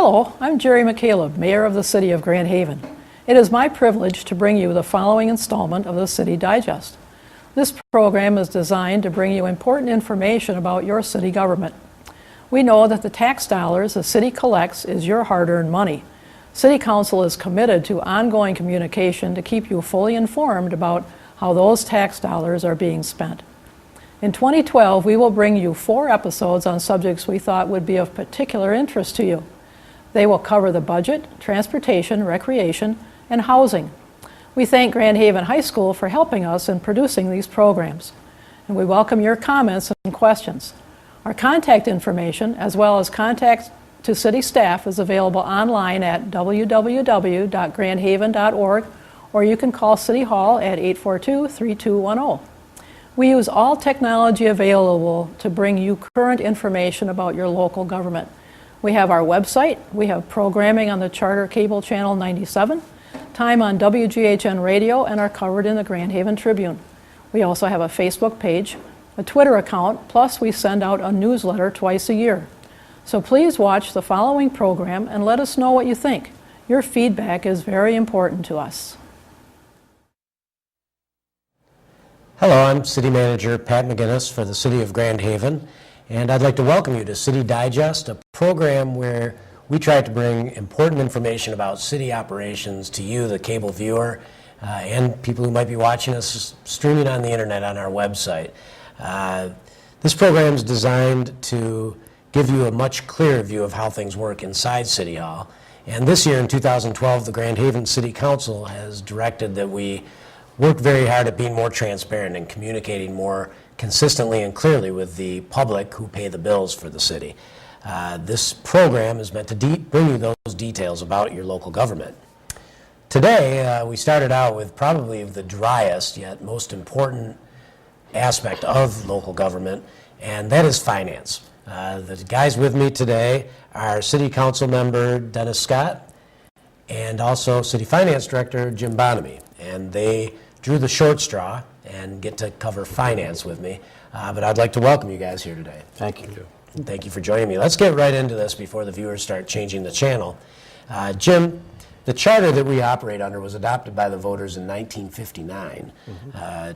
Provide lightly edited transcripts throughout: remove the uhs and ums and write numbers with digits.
Hello, I'm Jerry McCaleb, Mayor of the City of Grand Haven. It is my privilege to bring you the following installment of the City Digest. This program is designed to bring you important information about your city government. We know that the tax dollars the city collects is your hard-earned money. City Council is committed to ongoing communication to keep you fully informed about how those tax dollars are being spent. In 2012, we will bring you 4 episodes on subjects we thought would be of particular interest to you. They will cover the budget, transportation, recreation, and housing. We thank Grand Haven High School for helping us in producing these programs, and we welcome your comments and questions. Our contact information, as well as contact to city staff, is available online at www.grandhaven.org, or you can call City Hall at 842-3210. We use all technology available to bring you current information about your local government. We have our website, we have programming on the Charter Cable Channel 97, time on WGHN Radio, and are covered in the Grand Haven Tribune. We also have a Facebook page, a Twitter account, plus we send out a newsletter twice a year. So please watch the following program and let us know what you think. Your feedback is very important to us. Hello, I'm City Manager Pat McGinnis for the City of Grand Haven, and I'd like to welcome you to City Digest, a program where we try to bring important information about city operations to you, the cable viewer, and people who might be watching us streaming on the internet on our website. This program is designed to give you a much clearer view of how things work inside City Hall. And this year in 2012, the Grand Haven City Council has directed that we work very hard at being more transparent and communicating more consistently and clearly with the public who pay the bills for the city. This program is meant to bring you those details about your local government. Today, we started out with probably the driest yet most important aspect of local government, and that is finance. The guys with me today are City Council member Dennis Scott and also City Finance Director Jim Bonamy, and they drew the short straw and get to cover finance with me. But I'd like to welcome you guys here today. Thank you. Thank you for joining me. Let's get right into this before the viewers start changing the channel. Jim, the charter that we operate under was adopted by the voters in 1959.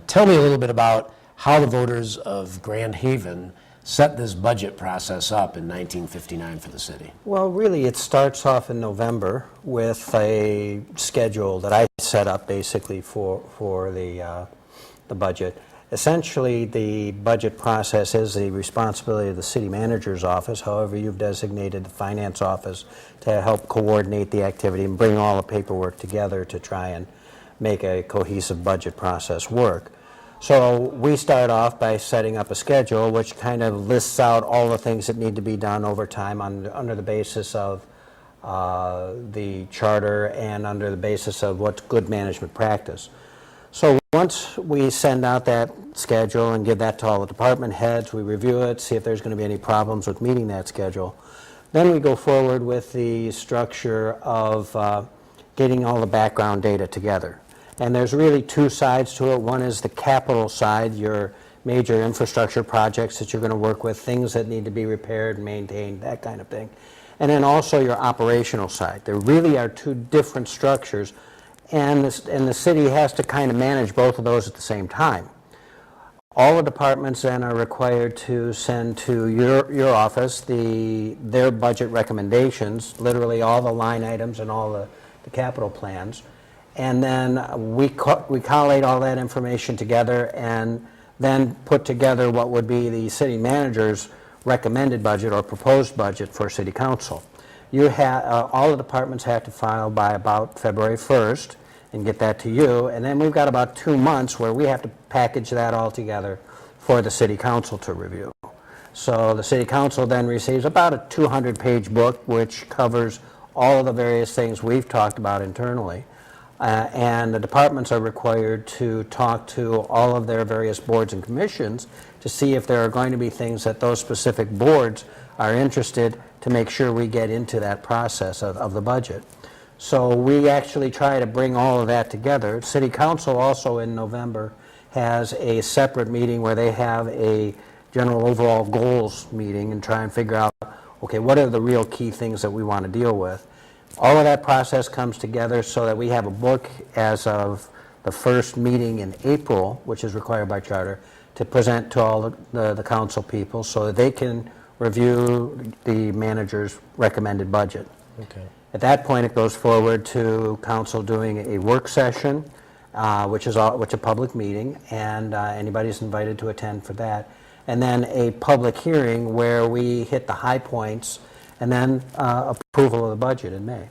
Tell me a little bit about how the voters of Grand Haven set this budget process up in 1959 for the city. Well, really, it starts off in November with a schedule that I set up basically for the budget. Essentially, the budget process is the responsibility of the city manager's office. However, you've designated the finance office to help coordinate the activity and bring all the paperwork together to try and make a cohesive budget process work. So we start off by setting up a schedule which kind of lists out all the things that need to be done over time under the basis of the charter and under the basis of what's good management practice. So once we send out that schedule and give that to all the department heads, we review it, see if there's going to be any problems with meeting that schedule. Then we go forward with the structure of getting all the background data together. And there's really 2 sides to it. One is the capital side, your major infrastructure projects that you're going to work with, things that need to be repaired and maintained, that kind of thing. And then also your operational side. There really are 2 different structures, and the city has to kind of manage both of those at the same time. All the departments then are required to send to your office their budget recommendations, literally all the line items and all the capital plans. And then we collate all that information together and then put together what would be the city manager's recommended budget or proposed budget for city council. All the departments have to file by about February 1st and get that to you, and then we've got about 2 months where we have to package that all together for the city council to review. So the city council then receives about a 200-page book which covers all of the various things we've talked about internally. And the departments are required to talk to all of their various boards and commissions to see if there are going to be things that those specific boards are interested to make sure we get into that process of the budget. So we actually try to bring all of that together. City Council also in November has a separate meeting where they have a general overall goals meeting and try and figure out okay, what are the real key things that we want to deal with? All of that process comes together so that we have a book as of the first meeting in April, which is required by charter, to present to all the council people so that they can review the manager's recommended budget. Okay. At that point, it goes forward to council doing a work session, which is a public meeting, and anybody's invited to attend for that. And then a public hearing where we hit the high points, and then approval of the budget in May.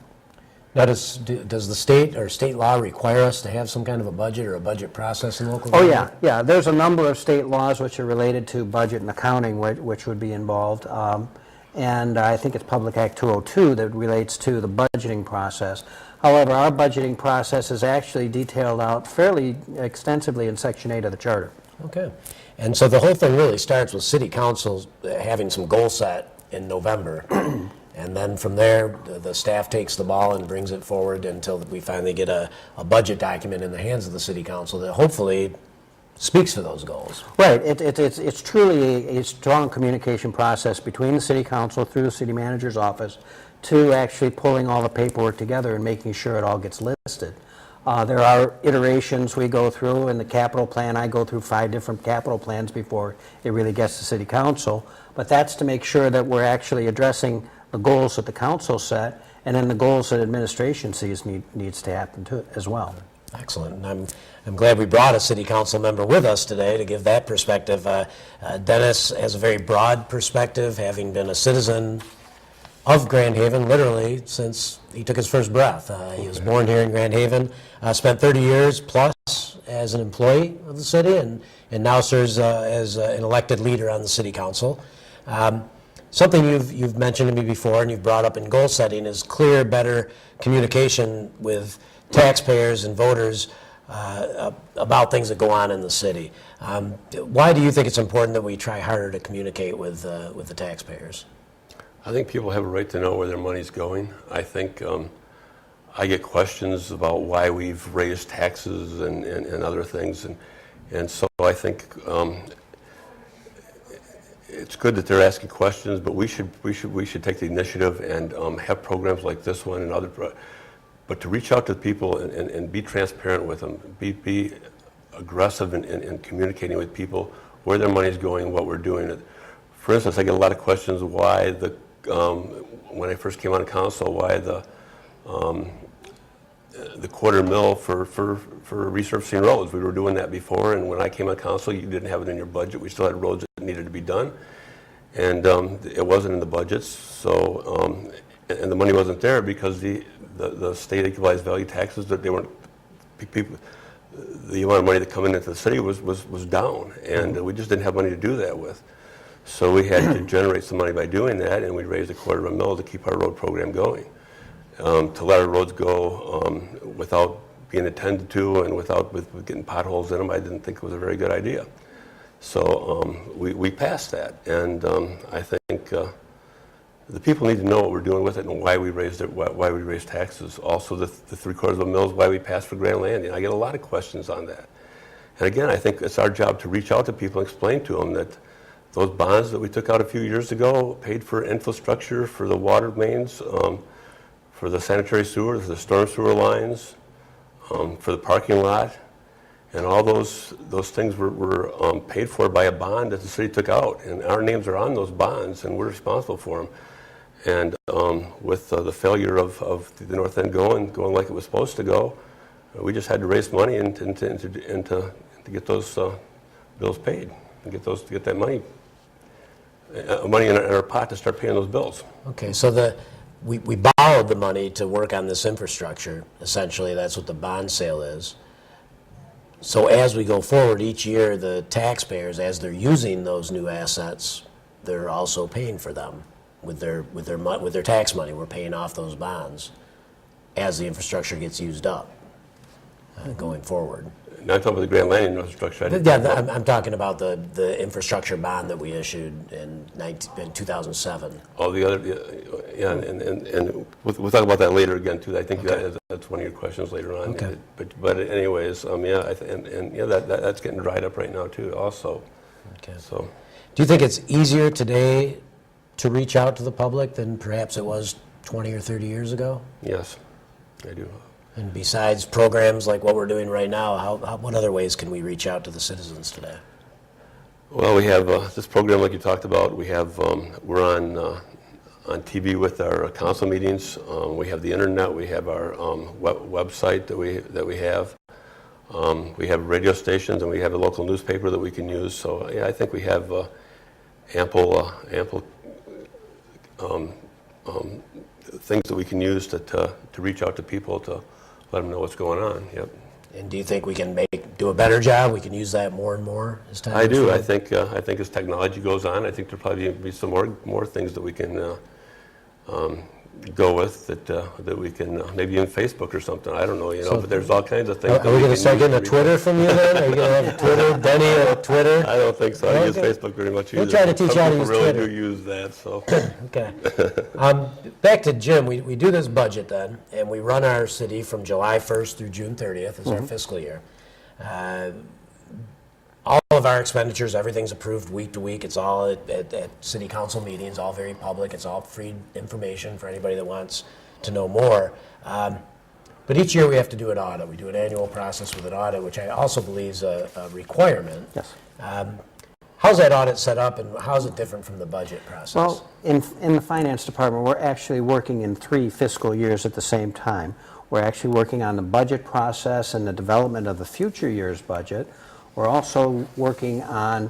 Now, does the state or state law require us to have some kind of a budget or a budget process in local Oh, government? yeah. There's a number of state laws which are related to budget and accounting, which would be involved. And I think it's Public Act 202 that relates to the budgeting process. However, our budgeting process is actually detailed out fairly extensively in Section 8 of the Charter. Okay. And so the whole thing really starts with city council having some goal set in November. And then from there, the staff takes the ball and brings it forward until we finally get a budget document in the hands of the city council that hopefully speaks to those goals. Right. It's truly a strong communication process between the city council through the city manager's office to actually pulling all the paperwork together and making sure it all gets listed. There are iterations we go through. In the capital plan, I go through 5 different capital plans before it really gets to city council. But that's to make sure that we're actually addressing the goals that the council set, and then the goals that administration sees needs to happen too, as well. Excellent. And I'm glad we brought a city council member with us today to give that perspective. Dennis has a very broad perspective, having been a citizen of Grand Haven literally since he took his first breath. He was born here in Grand Haven, spent 30 years plus as an employee of the city, and now serves as an elected leader on the city council. Something you've mentioned to me before and you've brought up in goal setting is clear, better communication with taxpayers and voters about things that go on in the city. Why do you think it's important that we try harder to communicate with the taxpayers? I think people have a right to know where their money's going. I think I get questions about why we've raised taxes and other things, and so I think it's good that they're asking questions, but we should take the initiative and have programs like this one and other. But to reach out to people and be transparent with them, be aggressive in communicating with people where their money's going, what we're doing. For instance, I get a lot of questions why when I first came on council, why the $250,000 for resurfacing roads. We were doing that before, and when I came on council, you didn't have it in your budget. We still had roads that needed to be done, and it wasn't in the budgets. So, and the money wasn't there because the state equalized value taxes that they weren't people. The amount of money that come into the city was down, and we just didn't have money to do that with. So we had to generate some money by doing that, and we raised $250,000 to keep our road program going. To let our roads go without being attended to and with getting potholes in them, I didn't think it was a very good idea. So we passed that, and I think the people need to know what we're doing with it and why we raised it, why we raised taxes. Also, the $750,000 why we passed for Grand Landing. I get a lot of questions on that, and again, I think it's our job to reach out to people and explain to them that those bonds that we took out a few years ago paid for infrastructure, for the water mains, for the sanitary sewers, the storm sewer lines, for the parking lot, and all those things were paid for by a bond that the city took out, and our names are on those bonds, and we're responsible for them. And with the failure of the North End going like it was supposed to go, we just had to raise money and to get those bills paid, and get that money in our pot to start paying those bills. Okay, so we borrowed the money to work on this infrastructure. Essentially, that's what the bond sale is. So as we go forward each year, the taxpayers, as they're using those new assets, they're also paying for them with their tax money. We're paying off those bonds as the infrastructure gets used up going forward. Now I'm talking about the Grand Landing infrastructure. I'm talking about the infrastructure bond that we issued in 2007. All the other, yeah, and we'll talk about that later again too. I think that's one of your questions later on. Okay. But anyways, that's getting dried up right now too. Also. Okay. So. Do you think it's easier today to reach out to the public than perhaps it was 20 or 30 years ago? Yes, I do. And besides programs like what we're doing right now, what other ways can we reach out to the citizens today? Well, we have this program like you talked about. We have we're on TV with our council meetings. We have the internet. We have our website that we have. We have radio stations, and we have a local newspaper that we can use. So yeah, I think we have ample things that we can use to reach out to people to let them know what's going on. Yep. And do you think we can do a better job? We can use that more and more as time I goes do. forward? I think as technology goes on, I think there'll probably be some more things that we can go with that we can maybe even Facebook or something. I don't know, but there's all kinds of things. Are we going to start getting a Twitter from you then? Are you going to have a Twitter, Denny, or a Twitter? I don't think so. I use Okay. Facebook very much. We'll try to teach you how to use Some people Twitter. really do use that. So Okay. Back to Jim, we do this budget then, and we run our city from July 1st through June 30th is our fiscal year. All of our expenditures, everything's approved week to week. It's all at city council meetings, all very public. It's all free information for anybody that wants to know more. But each year we have to do an audit. We do an annual process with an audit, which I also believe is a requirement. Yes. How's that audit set up, and how's it different from the budget process? Well, in the finance department, we're actually working in 3 fiscal years at the same time. We're actually working on the budget process and the development of the future year's budget. We're also working on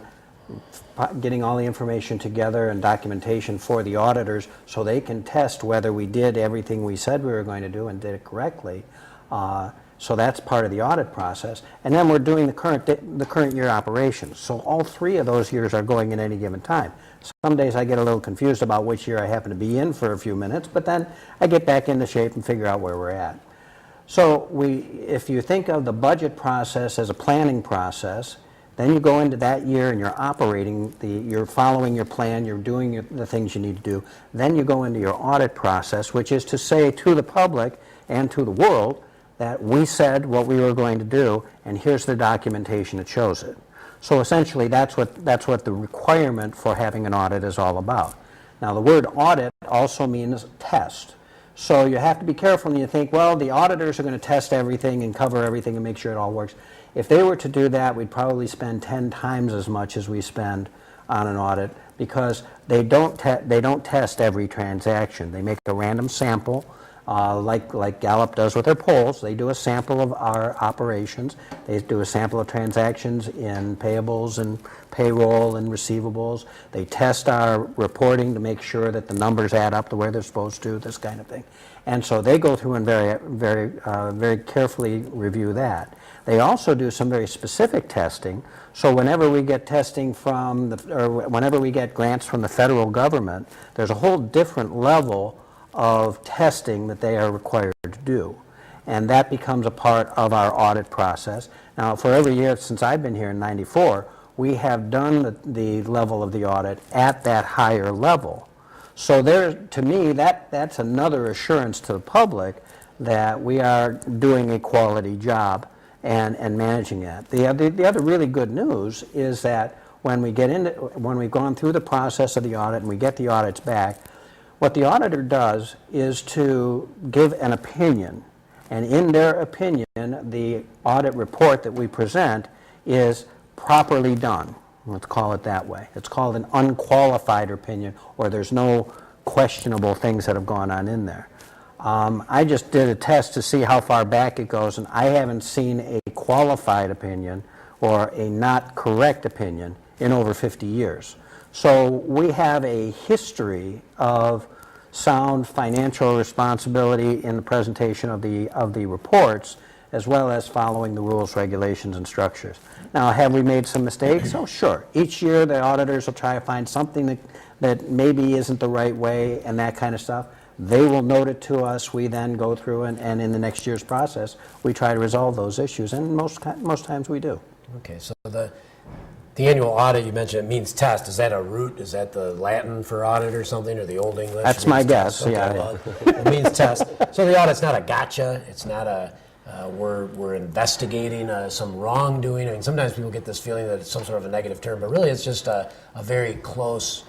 getting all the information together and documentation for the auditors so they can test whether we did everything we said we were going to do and did it correctly. So that's part of the audit process. And then we're doing the current year operations. So all 3 of those years are going at any given time. Some days I get a little confused about which year I happen to be in for a few minutes, but then I get back into shape and figure out where we're at. So if you think of the budget process as a planning process, then you go into that year and you're operating, you're following your plan, you're doing the things you need to do. Then you go into your audit process, which is to say to the public and to the world that we said what we were going to do, and here's the documentation that shows it. So essentially, that's what the requirement for having an audit is all about. Now, the word audit also means test. So you have to be careful when you think, well, the auditors are going to test everything and cover everything and make sure it all works. If they were to do that, we'd probably spend 10 times as much as we spend on an audit, because they don't test every transaction. They make a random sample, like Gallup does with their polls. They do a sample of our operations. They do a sample of transactions in payables and payroll and receivables. They test our reporting to make sure that the numbers add up the way they're supposed to, this kind of thing. And so they go through and very carefully review that. They also do some very specific testing. So whenever we get testing whenever we get grants from the federal government, there's a whole different level of testing that they are required to do. And that becomes a part of our audit process. Now, for every year since I've been here in '94, we have done the level of the audit at that higher level. So to me, that's another assurance to the public that we are doing a quality job and managing that. The other really good news is that when we've gone through the process of the audit and we get the audits back, what the auditor does is to give an opinion, and in their opinion, the audit report that we present is properly done. Let's call it that way. It's called an unqualified opinion, or there's no questionable things that have gone on in there. I just did a test to see how far back it goes, and I haven't seen a qualified opinion or a not correct opinion in over 50 years. So we have a history of sound financial responsibility in the presentation of the reports, as well as following the rules, regulations, and structures. Now, have we made some mistakes? Oh, sure. Each year the auditors will try to find something that maybe isn't the right way and that kind of stuff. They will note it to us. We then go through and in the next year's process, we try to resolve those issues, and most times we do. Okay, so the annual audit, you mentioned, it means test. Is that a root? Is that the Latin for audit or something, or the Old English? That's my guess, Okay, yeah. well, it means test. So the audit's not a gotcha. It's not a we're investigating some wrongdoing. I mean, sometimes people get this feeling that it's some sort of a negative term, but really it's just a very close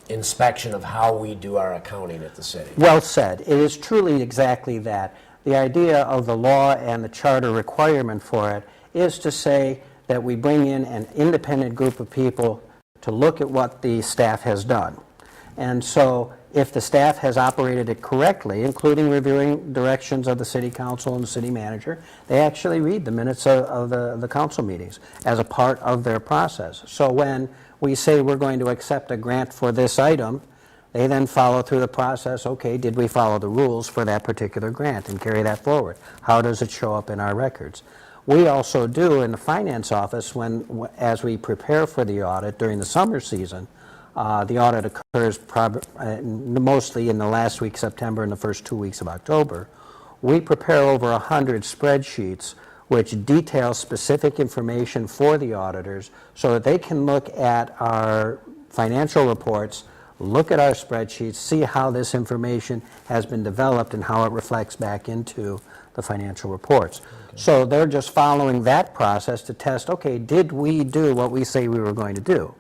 inspection of how we do our accounting at the city. Well said. It is truly exactly that. The idea of the law and the charter requirement for it is to say that we bring in an independent group of people to look at what the staff has done. And so if the staff has operated it correctly, including reviewing directions of the city council and the city manager, they actually read the minutes of the council meetings as a part of their process. So when we say we're going to accept a grant for this item, they then follow through the process. Okay, did we follow the rules for that particular grant and carry that forward? How does it show up in our records? We also do in the finance office, as we prepare for the audit during the summer season, the audit occurs mostly in the last week of September and the first 2 weeks of October. We prepare over 100 spreadsheets which detail specific information for the auditors so that they can look at our financial reports, look at our spreadsheets, see how this information has been developed and how it reflects back into the financial reports. Okay. So they're just following that process to test, okay, did we do what we say we were going to do?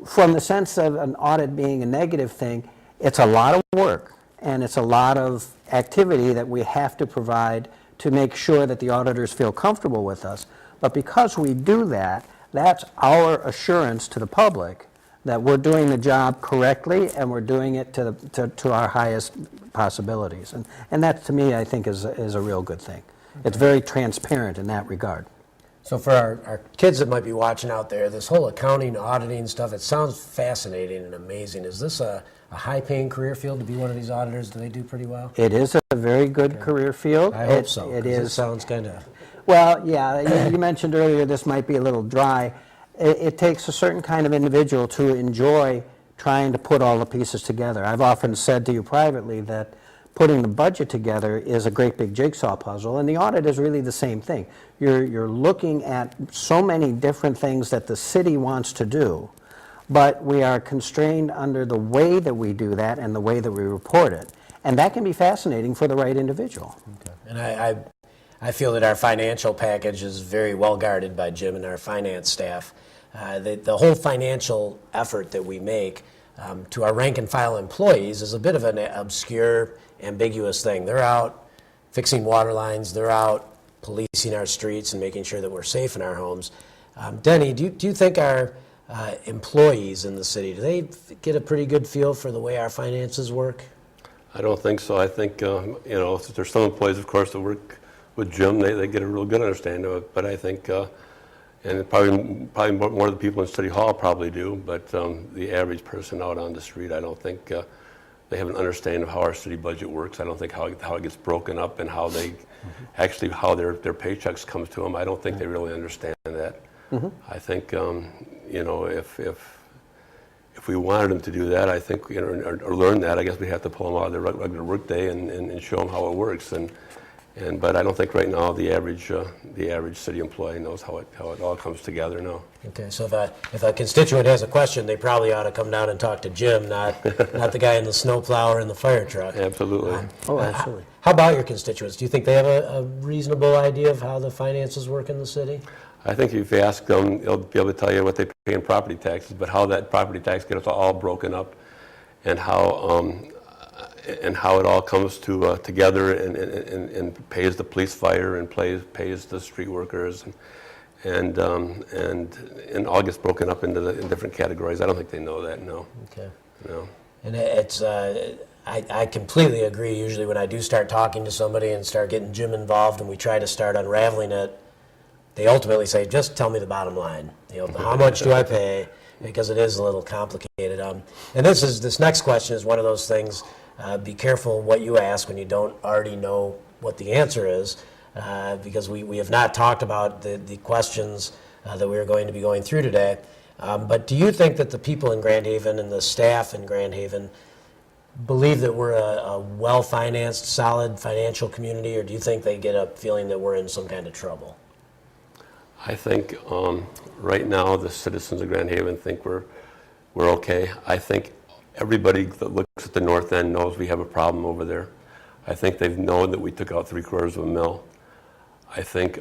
From the sense of an audit being a negative thing, it's a lot of work and it's a lot of activity that we have to provide to make sure that the auditors feel comfortable with us. But because we do that, that's our assurance to the public that we're doing the job correctly and we're doing it to our highest possibilities. And that, to me, I think is a real good thing. Okay. It's very transparent in that regard. So for our kids that might be watching out there, this whole accounting, auditing stuff, it sounds fascinating and amazing. Is this a high-paying career field to be one of these auditors? Do they do pretty well? It is a very good career field. I hope so. It is. It sounds kind of... Well, yeah, you mentioned earlier this might be a little dry. It takes a certain kind of individual to enjoy trying to put all the pieces together. I've often said to you privately that putting the budget together is a great big jigsaw puzzle, and the audit is really the same thing. You're looking at so many different things that the city wants to do, but we are constrained under the way that we do that and the way that we report it. And that can be fascinating for the right individual. Okay. And I feel that our financial package is very well guarded by Jim and our finance staff. The whole financial effort that we make to our rank and file employees is a bit of an obscure, ambiguous thing. They're out fixing water lines, they're out policing our streets and making sure that we're safe in our homes. Denny, do you think our employees in the city, do they get a pretty good feel for the way our finances work? I don't think so. I think, there's some employees, of course, that work with Jim. They get a real good understanding of it. But I think, and probably more of the people in City Hall probably do, but the average person out on the street, I don't think they have an understanding of how our city budget works. I don't think how it gets broken up and how they actually, how their paychecks come to them. I don't think they really understand that. Mm-hmm. I think, if we wanted them to do that, I think, or learn that, I guess we have to pull them out of their regular work day and show them how it works. But I don't think right now the average city employee knows how it all comes together. No. Okay, so if a constituent has a question, they probably ought to come down and talk to Jim, not the guy in the snowplow or in the fire truck. Absolutely. Absolutely. How about your constituents? Do you think they have a reasonable idea of how the finances work in the city? I think if you ask them, they'll be able to tell you what they pay in property taxes, but how that property tax gets all broken up, and how it all comes together and pays the police, fire, and pays the street workers, and all gets broken up into in different categories. I don't think they know that. No. Okay. No. And it's I completely agree. Usually, when I do start talking to somebody and start getting Jim involved, and we try to start unraveling it, they ultimately say, "Just tell me the bottom line. How much do I pay?" Because it is a little complicated. And this next question is one of those things. Be careful what you ask when you don't already know what the answer is, because we have not talked about the questions that we are going to be going through today. But do you think that the people in Grand Haven and the staff in Grand Haven believe that we're a well-financed, solid financial community, or do you think they get a feeling that we're in some kind of trouble? I think right now the citizens of Grand Haven think we're okay. I think everybody that looks at the north end knows we have a problem over there. I think they've known that we took out 3/4 of a mill. I think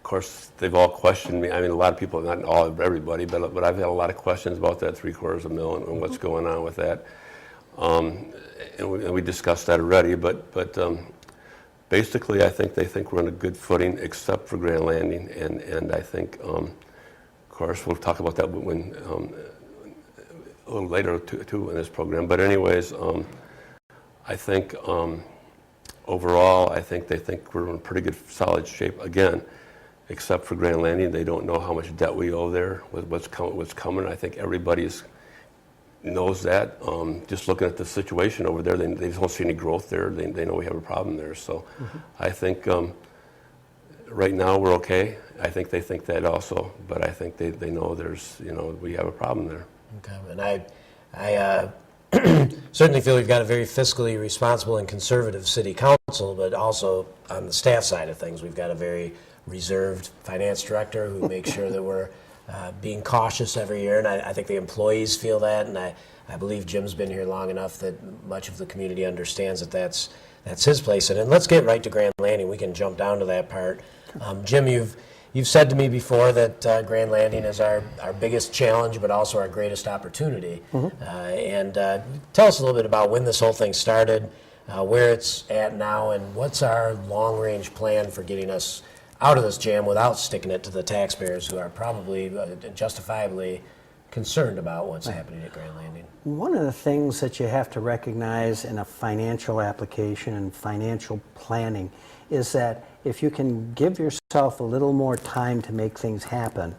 course, they've all questioned me. I mean, a lot of people, not all, everybody, but I've had a lot of questions about that 3/4 mil and what's going on with that. And we discussed that already, but basically, I think they think we're on a good footing, except for Grand Landing, and I think, of course, we'll talk about that when a little later too in this program. But anyways, I think overall, I think they think we're in pretty good, solid shape again, except for Grand Landing. They don't know how much debt we owe there, what's coming. I think everybody knows that. Just looking at the situation over there, they don't see any growth there. They know we have a problem there. So I think right now we're okay. I think they think that also, but I think they know there's, we have a problem there. Okay, and I certainly feel we've got a very fiscally responsible and conservative city council, but also on the staff side of things, we've got a very reserved finance director who makes sure that we're being cautious every year, and I think the employees feel that, and I believe Jim's been here long enough that much of the community understands that that's his place. And let's get right to Grand Landing. We can jump down to that part. Jim, you've said to me before that Grand Landing is our biggest challenge, but also our greatest opportunity. And tell us a little bit about when this whole thing started, where it's at now, and what's our long-range plan for getting us out of this jam without sticking it to the taxpayers, who are probably justifiably concerned about what's happening at Grand Landing. One of the things that you have to recognize in a financial application and financial planning is that if you can give yourself a little more time to make things happen,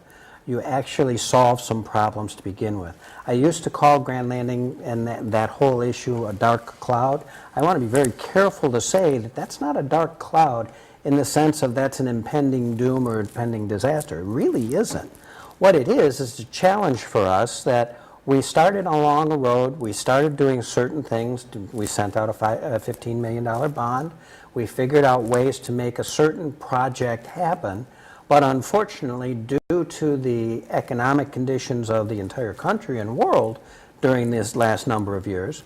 you actually solve some problems to begin with. I used to call Grand Landing and that whole issue a dark cloud. I want to be very careful to say that that's not a dark cloud in the sense of that's an impending doom or impending disaster. It really isn't. What it is a challenge for us that we started along a road, we started doing certain things. We sent out a $15 million bond. We figured out ways to make a certain project happen, but unfortunately, due to the economic conditions of the entire country and world during this last number of years,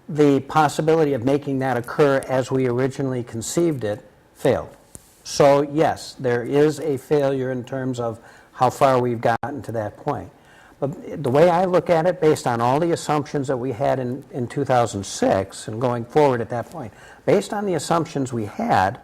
the possibility of making that occur as we originally conceived it failed. So yes, there is a failure in terms of how far we've gotten to that point. But the way I look at it, based on all the assumptions that we had in 2006 and going forward at that point, based on the assumptions we had,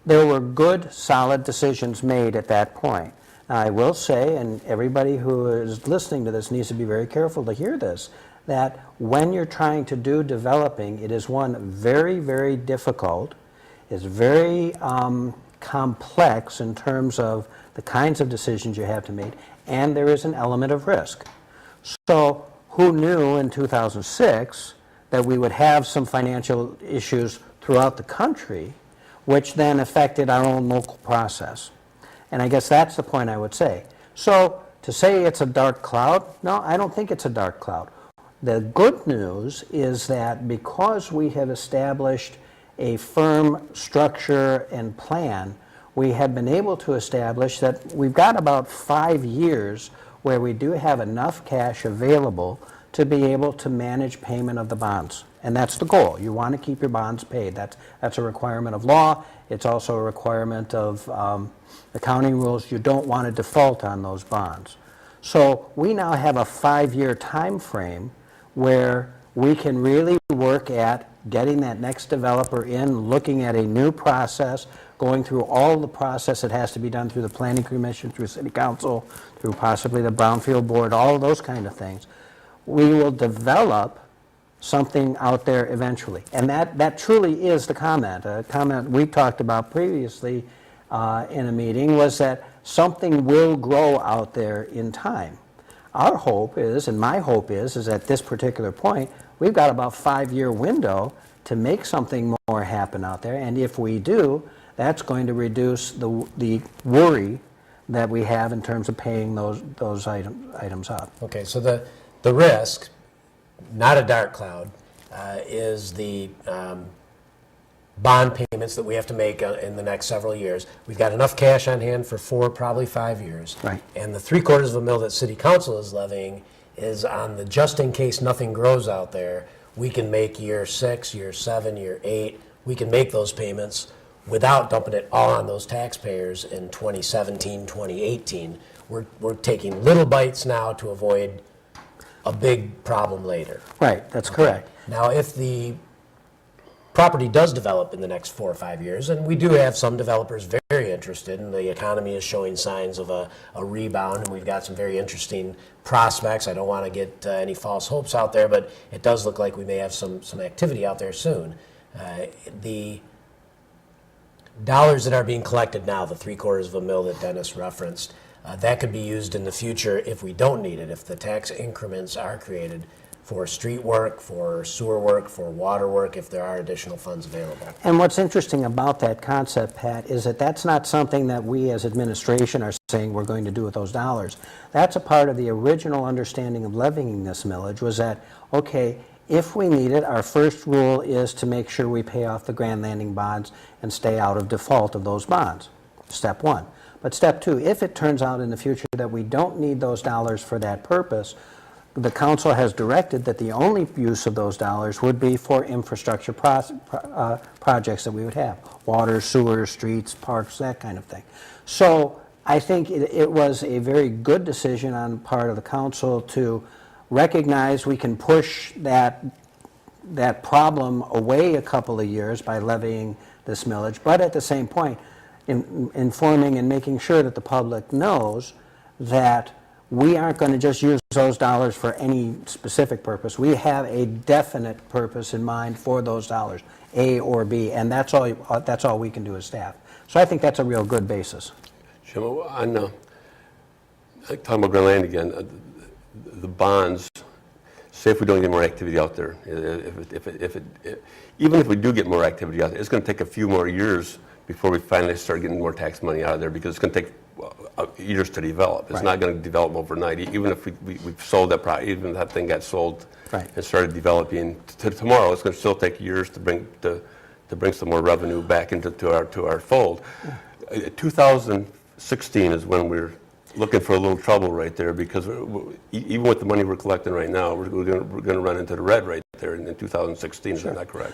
there were good, solid decisions made at that point. Now, I will say, and everybody who is listening to this needs to be very careful to hear this, that when you're trying to do developing, it is one very, very difficult. It's very complex in terms of the kinds of decisions you have to make, and there is an element of risk. So who knew in 2006 that we would have some financial issues throughout the country, which then affected our own local process? And I guess that's the point I would say. So to say it's a dark cloud, no, I don't think it's a dark cloud. The good news is that because we have established a firm structure and plan, we have been able to establish that we've got about 5 years where we do have enough cash available to be able to manage payment of the bonds. And that's the goal. You want to keep your bonds paid. That's a requirement of law. It's also a requirement of accounting rules. You don't want to default on those bonds. So we now have a 5-year time frame where we can really work at getting that next developer in, looking at a new process, going through all the process that has to be done through the Planning Commission, through City Council, through possibly the Brownfield Board, all of those kind of things. We will develop something out there eventually. And that truly is the comment. A comment we talked about previously in a meeting was that something will grow out there in time. Our hope is, and my hope is at this particular point, we've got about a 5-year window to make something more happen out there. And if we do, that's going to reduce the worry that we have in terms of paying those items up. Okay, so the risk, not a dark cloud, is the bond payments that we have to make in the next several years. We've got enough cash on hand for 4, probably 5 years. Right. And the 3/4 mil that City Council is levying is on the just in case nothing grows out there. We can make year 6, year 7, year 8. We can make those payments without dumping it all on those taxpayers in 2017, 2018. We're taking little bites now to avoid a big problem later. Right, that's correct. Now, if the property does develop in the next 4 or 5 years, and we do have some developers very interested, and the economy is showing signs of a rebound, and we've got some very interesting prospects. I don't want to get any false hopes out there, but it does look like we may have some activity out there soon. The dollars that are being collected now, the $750,000 that Dennis referenced, that could be used in the future if we don't need it, if the tax increments are created for street work, for sewer work, for water work, if there are additional funds available. And what's interesting about that concept, Pat, is that that's not something that we as administration are saying we're going to do with those dollars. That's a part of the original understanding of levying this millage, was that, okay, if we need it, our first rule is to make sure we pay off the Grand Landing bonds and stay out of default of those bonds, step one. But step two, if it turns out in the future that we don't need those dollars for that purpose, the council has directed that the only use of those dollars would be for infrastructure projects that we would have. Water, sewer, streets, parks, that kind of thing. So I think it was a very good decision on the part of the council to recognize we can push that problem away a couple of years by levying this millage, but at the same point, informing and making sure that the public knows that we aren't going to just use those dollars for any specific purpose. We have a definite purpose in mind for those dollars, A or B, and that's all we can do as staff. So I think that's a real good basis. Jim, on talking about Grand Land again, the bonds, say if we don't get more activity out there, even if we do get more activity out there, it's going to take a few more years before we finally start getting more tax money out of there, because it's going to take years to develop. It's not going to develop overnight. Even if we've sold that product, even if that thing got sold and started developing tomorrow, it's going to still take years to bring some more revenue back into our fold. 2016 is when we're looking for a little trouble right there, because even with the money we're collecting right now, we're going to run into the red right there in 2016. Is that not correct?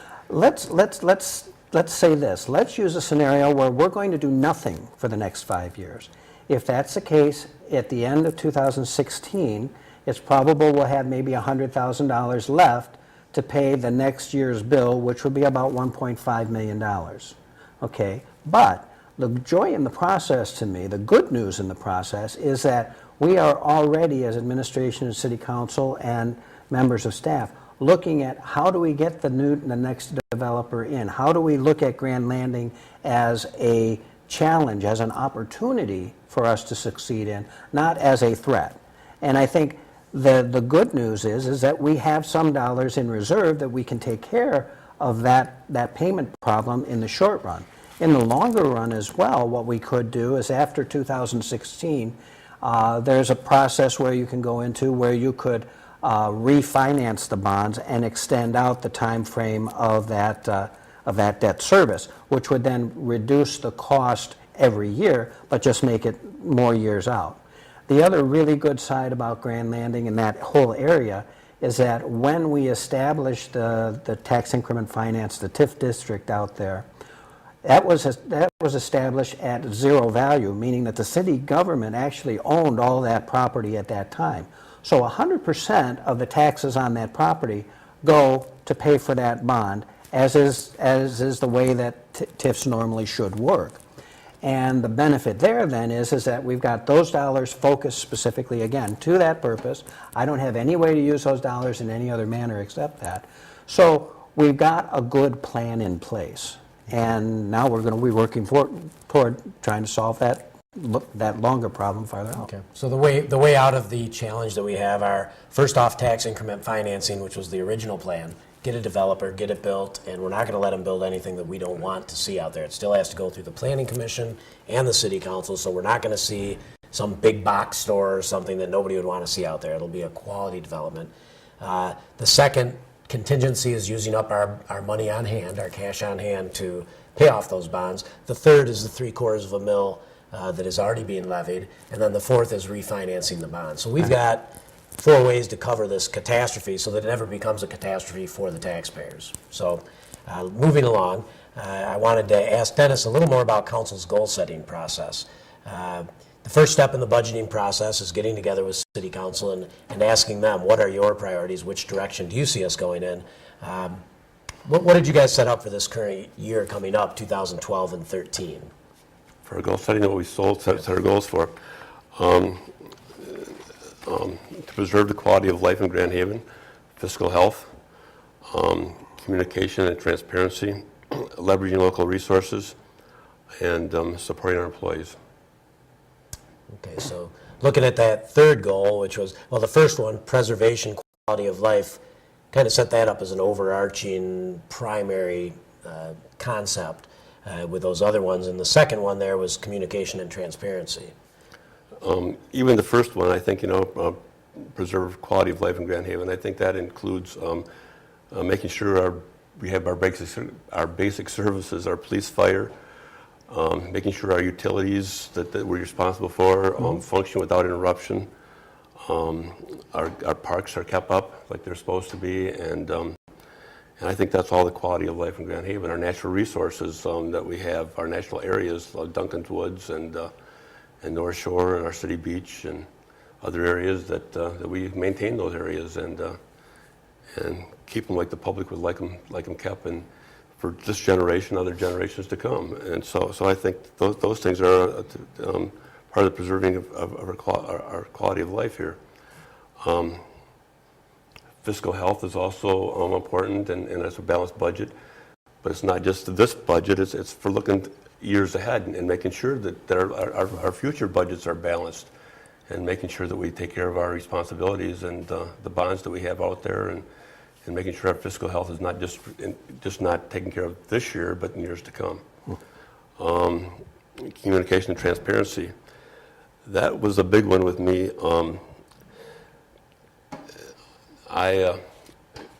Let's say this. Let's use a scenario where we're going to do nothing for the next 5 years. If that's the case, at the end of 2016, it's probable we'll have maybe $100,000 left to pay the next year's bill, which would be about $1.5 million. Okay? But the joy in the process to me, the good news in the process, is that we are already, as administration and city council and members of staff, looking at how do we get the next developer in? How do we look at Grand Landing as a challenge, as an opportunity for us to succeed in, not as a threat? And I think the good news is that we have some dollars in reserve that we can take care of that payment problem in the short run. In the longer run as well, what we could do is after 2016, there's a process where you can go into where you could refinance the bonds and extend out the time frame of that debt service, which would then reduce the cost every year, but just make it more years out. The other really good side about Grand Landing and that whole area is that when we established the tax increment finance, the TIF district out there, that was established at zero value, meaning that the city government actually owned all that property at that time. So 100% of the taxes on that property go to pay for that bond, as is the way that TIFs normally should work. And the benefit there then is that we've got those dollars focused specifically, again, to that purpose. I don't have any way to use those dollars in any other manner except that. So we've got a good plan in place. And now we're going to be working toward trying to solve that longer problem farther out. Okay. So the way out of the challenge that we have are, first off, tax increment financing, which was the original plan. Get a developer, get it built, and we're not going to let them build anything that we don't want to see out there. It still has to go through the Planning Commission and the City Council, so we're not going to see some big box store or something that nobody would want to see out there. It'll be a quality development. The second contingency is using up our money on hand, our cash on hand, to pay off those bonds. The third is the $750,000 that is already being levied, and then the fourth is refinancing the bonds. So we've got 4 ways to cover this catastrophe so that it never becomes a catastrophe for the taxpayers. So moving along, I wanted to ask Dennis a little more about council's goal-setting process. The first step in the budgeting process is getting together with city council and asking them, what are your priorities? Which direction do you see us going in? What did you guys set up for this current year coming up, 2012 and 13? For our goal setting, what we set our goals for, to preserve the quality of life in Grand Haven, fiscal health, communication and transparency, leveraging local resources, and supporting our employees. Okay, so looking at that third goal, which was, well, the first one, preservation, quality of life, kind of set that up as an overarching primary concept with those other ones. And the second one there was communication and transparency. Even the first one, I think, preserve quality of life in Grand Haven. I think that includes making sure we have our basic services, our police, fire, making sure our utilities that we're responsible for function without interruption. Our parks are kept up like they're supposed to be, and I think that's all the quality of life in Grand Haven. Our natural resources that we have, our natural areas, Duncan's Woods and North Shore and our city beach and other areas that we maintain those areas and keep them like the public would like them kept, and for this generation, other generations to come. And so I think those things are part of the preserving of our quality of life here. Fiscal health is also important, and it's a balanced budget. But it's not just this budget, it's for looking years ahead and making sure that our future budgets are balanced, and making sure that we take care of our responsibilities and the bonds that we have out there, and making sure our fiscal health is not just not taken care of this year, but in years to come. Communication and transparency. That was a big one with me.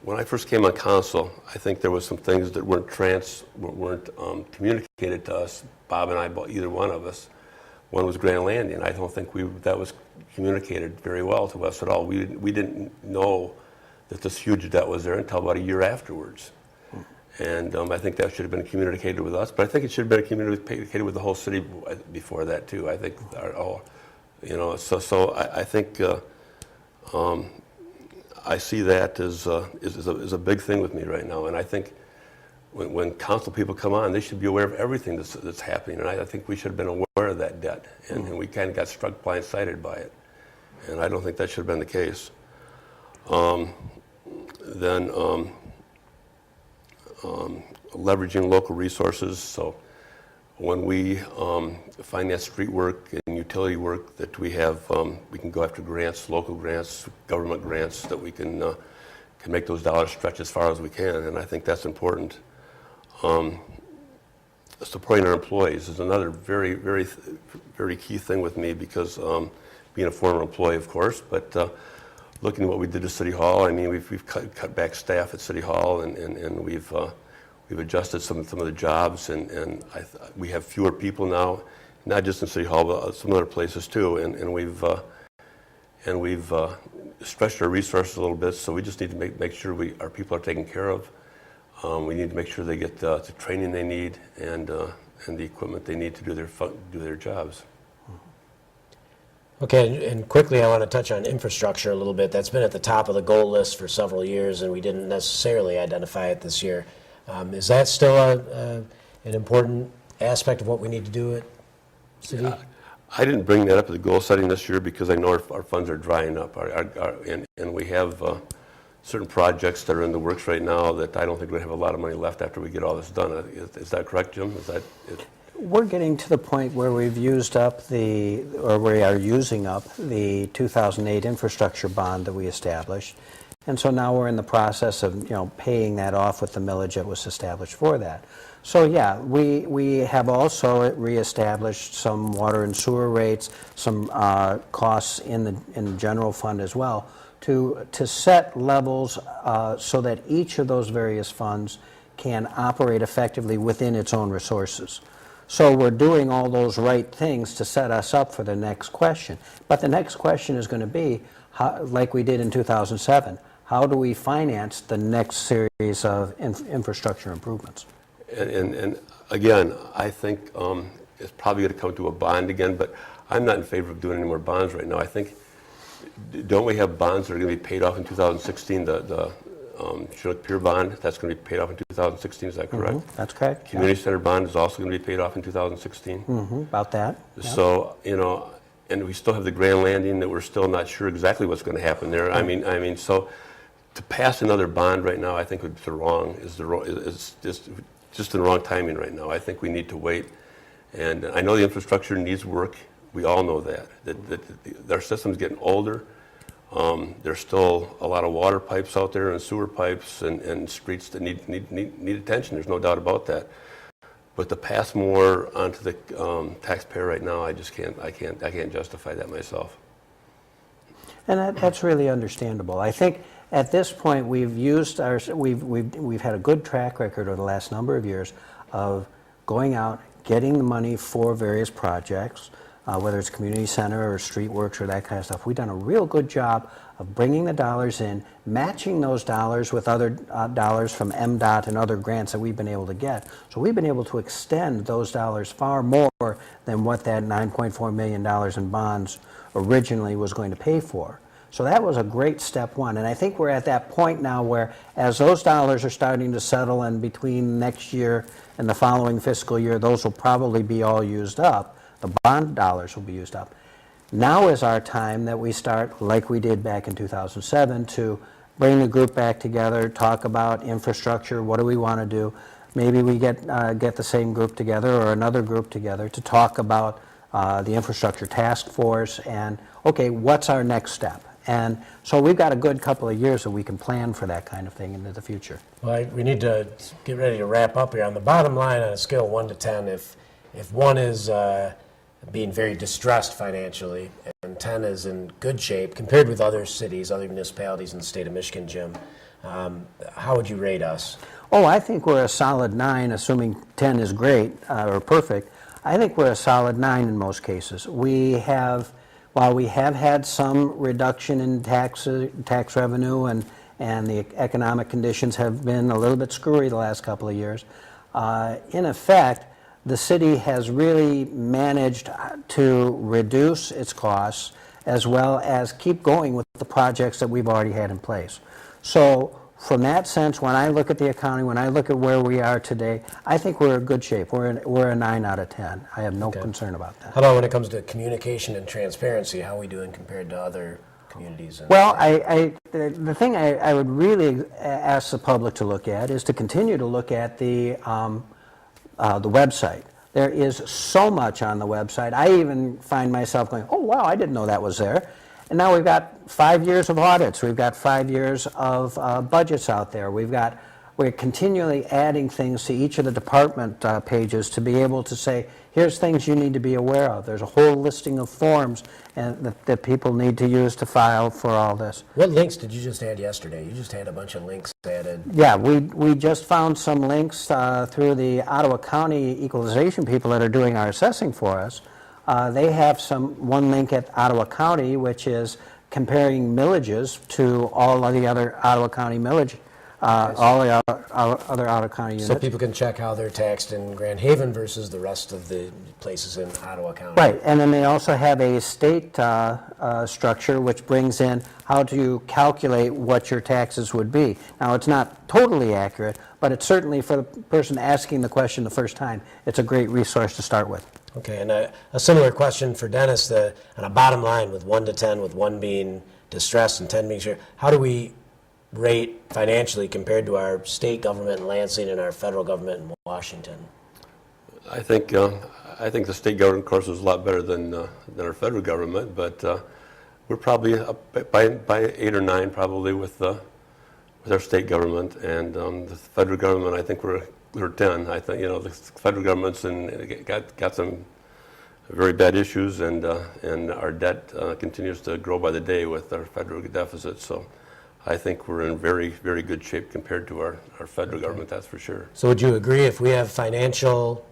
When I first came on council, I think there was some things that weren't communicated to us, Bob and I, either one of us. One was Grand Landing. I don't think that was communicated very well to us at all. We didn't know that this huge debt was there until about a year afterwards. And I think that should have been communicated with us, but I think it should have been communicated with the whole city before that too. I think, I think I see that as a big thing with me right now. And I think when council people come on, they should be aware of everything that's happening. And I think we should have been aware of that debt, and we kind of got struck blindsided by it. And I don't think that should have been the case. Then leveraging local resources. So when we finance street work and utility work that we have, we can go after grants, local grants, government grants, that we can make those dollars stretch as far as we can, and I think that's important. Supporting our employees is another very, very, very key thing with me, because being a former employee, of course, but looking at what we did to City Hall, I mean, we've cut back staff at City Hall, and we've adjusted some of the jobs, and we have fewer people now, not just in City Hall, but some other places too, and we've stretched our resources a little bit. So we just need to make sure our people are taken care of. We need to make sure they get the training they need and the equipment they need to do their jobs. Okay, and quickly I want to touch on infrastructure a little bit. That's been at the top of the goal list for several years, and we didn't necessarily identify it this year. Is that still an important aspect of what we need to do at City? I didn't bring that up at the goal setting this year because I know our funds are drying up, and we have certain projects that are in the works right now that I don't think we have a lot of money left after we get all this done. Is that correct, Jim? We're getting to the point where we've used up we are using up the 2008 infrastructure bond that we established. And so now we're in the process of, paying that off with the millage that was established for that. So yeah, we have also reestablished some water and sewer rates, some costs in the general fund as well, to set levels so that each of those various funds can operate effectively within its own resources. So we're doing all those right things to set us up for the next question. But the next question is going to be, like we did in 2007, how do we finance the next series of infrastructure improvements? And again, I think it's probably going to come to a bond again, but I'm not in favor of doing any more bonds right now. I think, don't we have bonds that are going to be paid off in 2016? The Chinook Pier bond, that's going to be paid off in 2016, is that correct? That's correct. Community Center bond is also going to be paid off in 2016. About that. Yeah. So, and we still have the Grand Landing that we're still not sure exactly what's going to happen there. I mean, so to pass another bond right now, I think would be is just the wrong timing right now. I think we need to wait. And I know the infrastructure needs work. We all know that our system's getting older. There's still a lot of water pipes out there and sewer pipes and streets that need attention. There's no doubt about that. But to pass more onto the taxpayer right now, I can't justify that myself. And that's really understandable. I think at this point we've had a good track record over the last number of years of going out, getting the money for various projects, whether it's community center or street works or that kind of stuff. We've done a real good job of bringing the dollars in, matching those dollars with other dollars from MDOT and other grants that we've been able to get. So we've been able to extend those dollars far more than what that $9.4 million in bonds originally was going to pay for. So that was a great step one. And I think we're at that point now where as those dollars are starting to settle and between next year and the following fiscal year, those will probably be all used up. The bond dollars will be used up. Now is our time that we start, like we did back in 2007, to bring the group back together, talk about infrastructure, what do we want to do. Maybe we get the same group together or another group together to talk about the infrastructure task force and, okay, what's our next step? And so we've got a good couple of years that we can plan for that kind of thing into the future. Well, we need to get ready to wrap up here. On the bottom line, on a scale of 1 to 10, if 1 is being very distressed financially and 10 is in good shape compared with other cities, other municipalities in the state of Michigan, Jim, how would you rate us? Oh, I think we're a solid 9, assuming 10 is great or perfect. I think we're a solid 9 in most cases. While we have had some reduction in tax revenue and the economic conditions have been a little bit screwy the last couple of years, in effect, the city has really managed to reduce its costs as well as keep going with the projects that we've already had in place. So from that sense, when I look at the accounting, when I look at where we are today, I think we're in good shape. We're a 9 out of 10. I have no concern about that. How about when it comes to communication and transparency? How are we doing compared to other communities? Well, the thing I would really ask the public to look at is to continue to look at the website. There is so much on the website. I even find myself going, oh, wow, I didn't know that was there. And now we've got 5 years of audits. We've got 5 years of budgets out there. We're continually adding things to each of the department pages to be able to say, here's things you need to be aware of. There's a whole listing of forms that people need to use to file for all this. What links did you just add yesterday? You just had a bunch of links added. Yeah, we just found some links through the Ottawa County equalization people that are doing our assessing for us. They have one link at Ottawa County, which is comparing millages to all of the other Ottawa County millage, all the other Ottawa County units. So people can check how they're taxed in Grand Haven versus the rest of the places in Ottawa County. Right, and then they also have a state structure which brings in how to calculate what your taxes would be. Now, it's not totally accurate, but it's certainly, for the person asking the question the first time, it's a great resource to start with. Okay, and a similar question for Dennis, on a bottom line with 1 to 10, with 1 being distressed and 10 being sure, how do we rate financially compared to our state government in Lansing and our federal government in Washington? I think the state government, of course, is a lot better than our federal government, but we're probably up by 8 or 9 probably with our state government, and the federal government, I think we're 10. I think the federal government's got some very bad issues, and our debt continues to grow by the day with our federal deficit. So I think we're in very, very good shape compared to our federal government, that's for sure. So would you agree if we have financial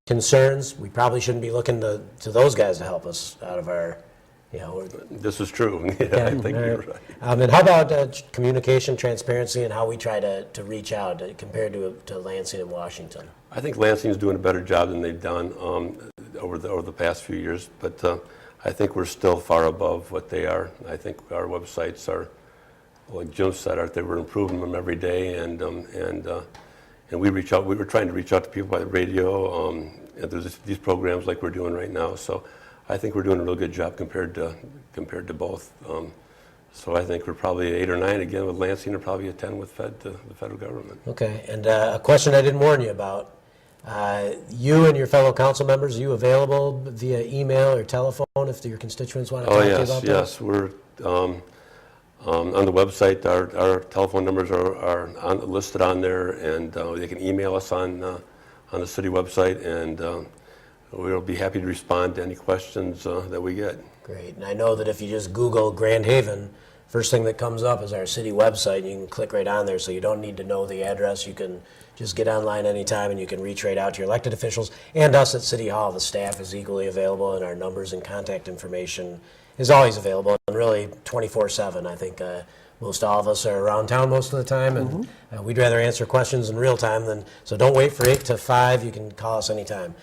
concerns, we probably shouldn't be looking to those guys to help us out of our This is true. Yeah, I think you're right. And how about communication, transparency, and how we try to reach out compared to Lansing and Washington? I think Lansing's doing a better job than they've done over the past few years, but I think we're still far above what they are. I think our websites are, like Jim said, we're improving them every day, and we reach out. We were trying to reach out to people by the radio, and there's these programs like we're doing right now. So I think we're doing a real good job compared to both. So I think we're probably 8 or 9 again with Lansing, or probably a 10 with the federal government. Okay, and a question I didn't warn you about. You and your fellow council members, are you available via email or telephone if your constituents want to talk to you about that? Yes. We're on the website. Our telephone numbers are listed on there, and they can email us on the city website, and we'll be happy to respond to any questions that we get. Great, and I know that if you just Google Grand Haven, first thing that comes up is our city website, and you can click right on there, so you don't need to know the address. You can just get online anytime, and you can reach right out to your elected officials and us at City Hall. The staff is equally available, and our numbers and contact information is always available, and really 24/7. I think most all of us are around town most of the time, and we'd rather answer questions in real time so don't wait for 8 to 5. You can call us anytime.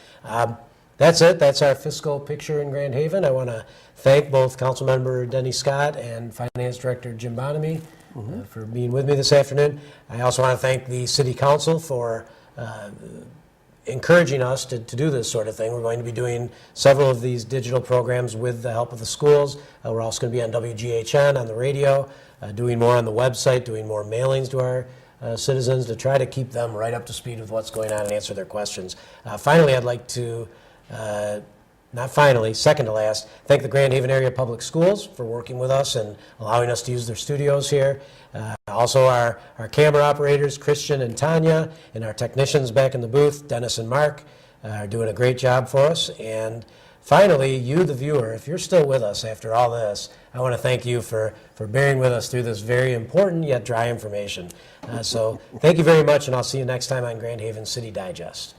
That's it. That's our fiscal picture in Grand Haven. I want to thank both Councilmember Denny Scott and Finance Director Jim Bonamy for being with me this afternoon. I also want to thank the City Council for encouraging us to do this sort of thing. We're going to be doing several of these digital programs with the help of the schools. We're also going to be on WGHN, on the radio, doing more on the website, doing more mailings to our citizens to try to keep them right up to speed with what's going on and answer their questions. Finally, I'd like to not finally, second to last, thank the Grand Haven Area Public Schools for working with us and allowing us to use their studios here. Also our camera operators, Christian and Tanya, and our technicians back in the booth, Dennis and Mark, are doing a great job for us. And finally, you, the viewer, if you're still with us after all this, I want to thank you for bearing with us through this very important yet dry information. So thank you very much, and I'll see you next time on Grand Haven City Digest.